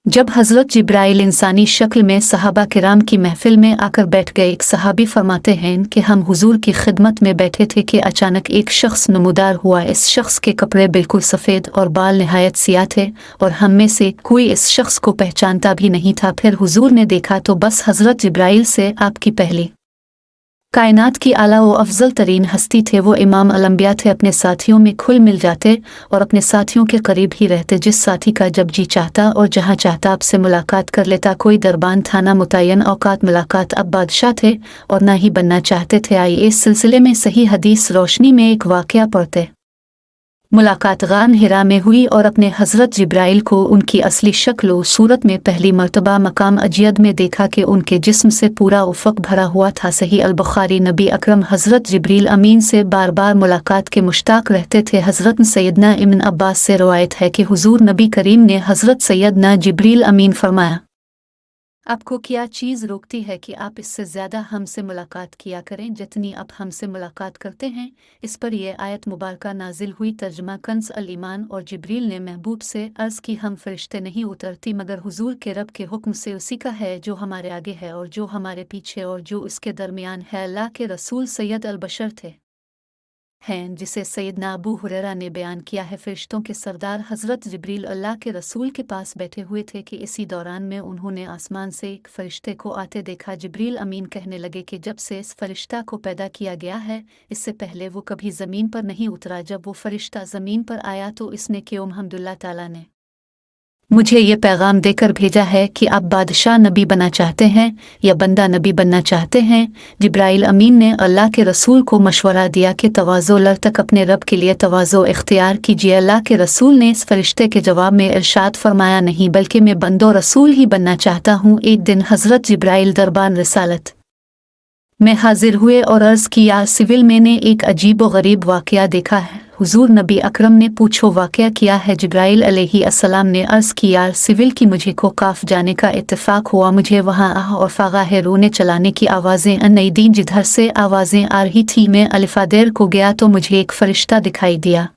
जब हज़रत जिब्राइल इंसानी शक्ल में सहाबा किराम की महफिल में आकर बैठ गए, एक सहाबी फरमाते हैं कि हम हुजूर की खिदमत में बैठे थे कि अचानक एक शख्स नमूदार हुआ। इस शख्स के कपड़े बिल्कुल सफ़ेद और बाल नहायत सियाह थे और हम में से कोई इस शख्स को पहचानता भी नहीं था। फिर हुजूर ने देखा तो बस हज़रत जिब्राइल से आपकी पहली कायनात की आला व अफजल तरीन हस्ती थे। वो इमाम अलंबिया थे। अपने साथियों में खुल मिल जाते और अपने साथियों के करीब ही रहते। जिस साथी का जब जी चाहता और जहाँ चाहता आपसे मुलाकात कर लेता। कोई दरबान था ना मुतय्यन औकात मुलाकात। अब बादशाह थे और ना ही बनना चाहते थे। आइए इस सिलसिले में सही हदीस रोशनी में एक वाक़या पढ़ते। मुलाकात गार हिरा में हुई और अपने हज़रत जिब्राइल को उनकी असली शक्ल व सूरत में पहली मर्तबा मकाम अजियद में देखा कि उनके जिस्म से पूरा उफ़क़ भरा हुआ था। सही अल बुखारी। नबी अकरम हज़रत जिब्रील अमीन से बार बार मुलाकात के मुश्ताक रहते थे। हज़रत सैयदना इब्न अब्बास से रवायत है कि हुज़ूर नबी करीम ने हज़रत सैयदना जिब्रील अमीन फरमाया, आपको क्या चीज़ रोकती है कि आप इससे ज़्यादा हमसे मुलाकात किया करें जितनी आप हमसे मुलाकात करते हैं। इस पर यह आयत मुबारका नाजिल हुई। तर्जमा कंज़ अल ईमान। और जिब्रील ने महबूब से अर्ज़ की, हम फरिश्ते नहीं उतरती मगर हुजूर के रब के हुक्म से। उसी का है जो हमारे आगे है और जो हमारे पीछे और जो इसके दरमियान है। अल्लाह के रसूल सैयद अल बशर थे हैं, जिसे सैयदना अबू हुरैरा ने बयान किया है। फरिश्तों के सरदार हज़रत जिब्रील अल्लाह के रसूल के पास बैठे हुए थे कि इसी दौरान में उन्होंने आसमान से एक फ़रिश्ते को आते देखा। जिब्रील अमीन कहने लगे कि जब से इस फ़रिश्ता को पैदा किया गया है इससे पहले वो कभी ज़मीन पर नहीं उतरा। जब वो फ़रिश्ता ज़मीन पर आया तो इसने कि अल्हम्दुलिल्लाह ताला ने मुझे ये पैगाम देकर भेजा है कि आप बादशाह नबी बनना चाहते हैं या बंदा नबी बनना चाहते हैं। जिब्राइल अमीन ने अल्लाह के रसूल को मशवरा दिया कि तवाज़ो लर तक अपने रब के लिए तवाज़ो इख्तियार कीजिए। अल्लाह के रसूल ने इस फरिश्ते के जवाब में इरशाद फरमाया, नहीं बल्कि मैं बंदो रसूल ही बनना चाहता हूँ। एक दिन हज़रत जिब्राइल दरबान रिसालत में हाजिर हुए और अर्ज़ किया, सिविल मैंने एक अजीब व गरीब वाक़या देखा है। हुजूर नबी अकरम ने पूछो वाक़या किया है। जिब्राइल अलैहिस्सलाम ने अर्ज़ किया, सिविल की मुझे को काफ जाने का इत्तेफाक हुआ। मुझे वहाँ आह और फागाह रोने चलाने की आवाज़ें नई दी। जिधर से आवाज़ें आ रही थी मैं अलिफादेर को गया तो मुझे एक फ़रिश्ता दिखाई दिया।